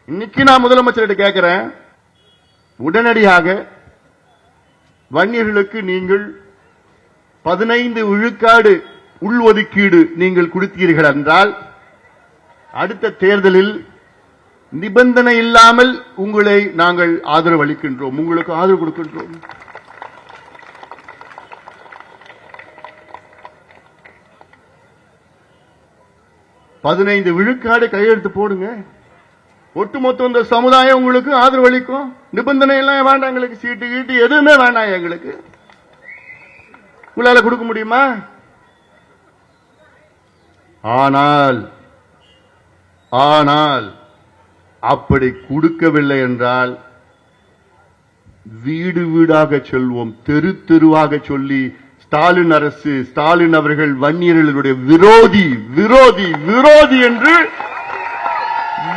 இன்னைக்கு நான் முதலமைச்சர்கிட்ட கேட்கிறேன், உடனடியாக வன்னியர்களுக்கு நீங்கள் 15 விழுக்காடு உள்ஒதுக்கீடு நீங்கள் கொடுத்தீர்கள் என்றால் அடுத்த தேர்தலில் நிபந்தனை இல்லாமல் உங்களை நாங்கள் ஆதரவு அளிக்கின்றோம், உங்களுக்கு ஆதரவு கொடுக்கின்றோம். பதினைந்து விழுக்காடு கையெழுத்து போடுங்க. ஒட்டுமொத்த இந்த சமுதாயம் உங்களுக்கு ஆதரவு அளிக்கும். நிபந்தனை எல்லாம் வேண்டாம், எங்களுக்கு சீட்டு கீட்டு எதுவுமே வேண்டாம். எங்களுக்கு உங்களால கொடுக்க முடியுமா? ஆனால் அப்படி கொடுக்கவில்லை என்றால் வீடு வீடாக செல்வோம், தெரு தெருவாக சொல்லி ஸ்டாலின் அரசு, ஸ்டாலின் அவர்கள் வன்னியர்களுடைய விரோதி விரோதி விரோதி என்று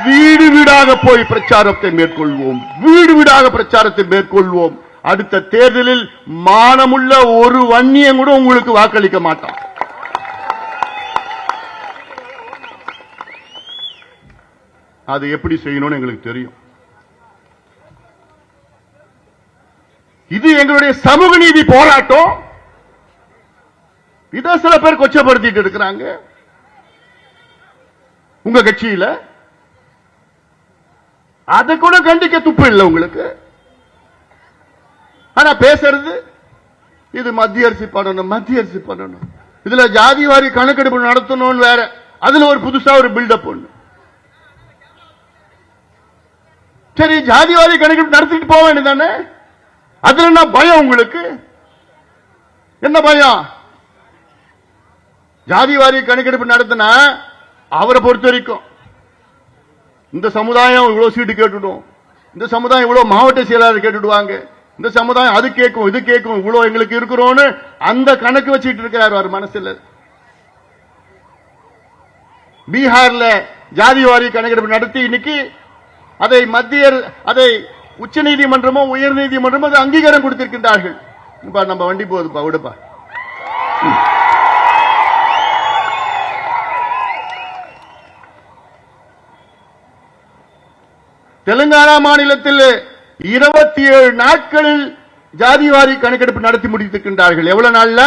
வீடு வீடாக போய் பிரச்சாரத்தை மேற்கொள்வோம், வீடு வீடாக பிரச்சாரத்தை மேற்கொள்வோம். அடுத்த தேர்தலில் மானமுள்ள ஒரு வன்னியன் கூட உங்களுக்கு வாக்களிக்க மாட்டான். அது எப்படி செய்யணும்னு எங்களுக்கு தெரியும். இது எங்களுடைய சமூக நீதி போராட்டம். இதை சில பேர் கொச்சப்படுத்திட்டு இருக்கிறாங்க உங்க கட்சியில. அதை கூட கண்டிக்க துப்பு இல்லை உங்களுக்கு. ஆனா பேசுறது இது மத்திய அரசு பண்ணணும், மத்திய அரசு பண்ணணும், இதுல ஜாதிவாரி கணக்கெடுப்பு நடத்தணும் வேற, அதுல ஒரு புதுசா ஒரு பில்டப் ஒண்ணு. சரி, ஜாதிவாரி கணக்கெடுப்பு நடத்திட்டு போக வேண்டியதானே? அதுல என்ன பயம் உங்களுக்கு? என்ன பயம்? ஜாதிவாரி கணக்கெடுப்பு நடத்தினா அவரை பொறுத்த வரைக்கும் இந்த சமுதாயம் இவ்வளவு சீட்டு கேட்டுடும், இந்த சமுதாயம் இவ்வளவு மாவட்ட செயலாளர் கேட்டுடுவாங்க, இந்த சமுதாயம் அது கேட்கும் இது கேட்கும், இவ்வளவு எங்களுக்கு இருக்கிறோன்னு அந்த கணக்கு வச்சுட்டு இருக்கிறார் அவர் மனசுல. பீகார்ல ஜாதிவாரி கணக்கெடுப்பு நடத்தி இன்னைக்கு அதை உச்ச நீதிமன்றமோ உயர் நீதிமன்றமோ அது அங்கீகாரம் கொடுத்திருக்கின்றார்கள். நம்ம வண்டி போகுதுப்பா, விடுப்பா. தெலுங்கானா மாநிலத்தில் 27 நாட்களில் ஜாதிவாரி கணக்கெடுப்பு நடத்தி முடித்திருக்கின்றார்கள். எவ்வளவு நாள்ல?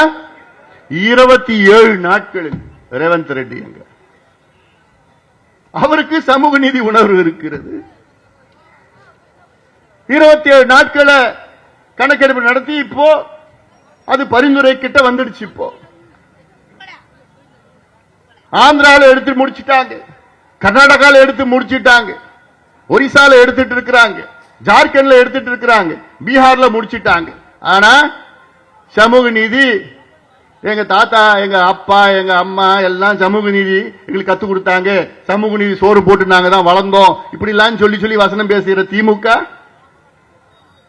27 நாட்களில். ரேவந்த் ரெட்டி எங்க? அவருக்கு சமூக நீதி உணர்வு இருக்கிறது. 27 நாட்களை கணக்கெடுப்பு நடத்தி இப்போ அது பரிந்துரை கிட்ட வந்துடுச்சு. இப்போ ஆந்திராவில் எடுத்து முடிச்சிட்டாங்க, கர்நாடகாவில் எடுத்து முடிச்சிட்டாங்க, ஒரிசால எடுத்துட்டு இருக்கிறாங்க, ஜார்க்கண்ட்ல எடுத்துட்டு இருக்கிறாங்க, பீகார்ல முடிச்சிட்டாங்க. ஆனா சமூக நீதி எங்க தாத்தா, எங்க அப்பா, எங்க அம்மா எல்லாம் சமூக நீதி எங்களுக்கு கத்து கொடுத்தாங்க, சமூக நீதி சோறு போட்டு நாங்க தான் வளர்ந்தோம், இப்படி எல்லாம் சொல்லி வசனம் பேசுகிற திமுக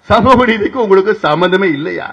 சமூக நீதிக்கு உங்களுக்கு சம்பந்தமே இல்லையா?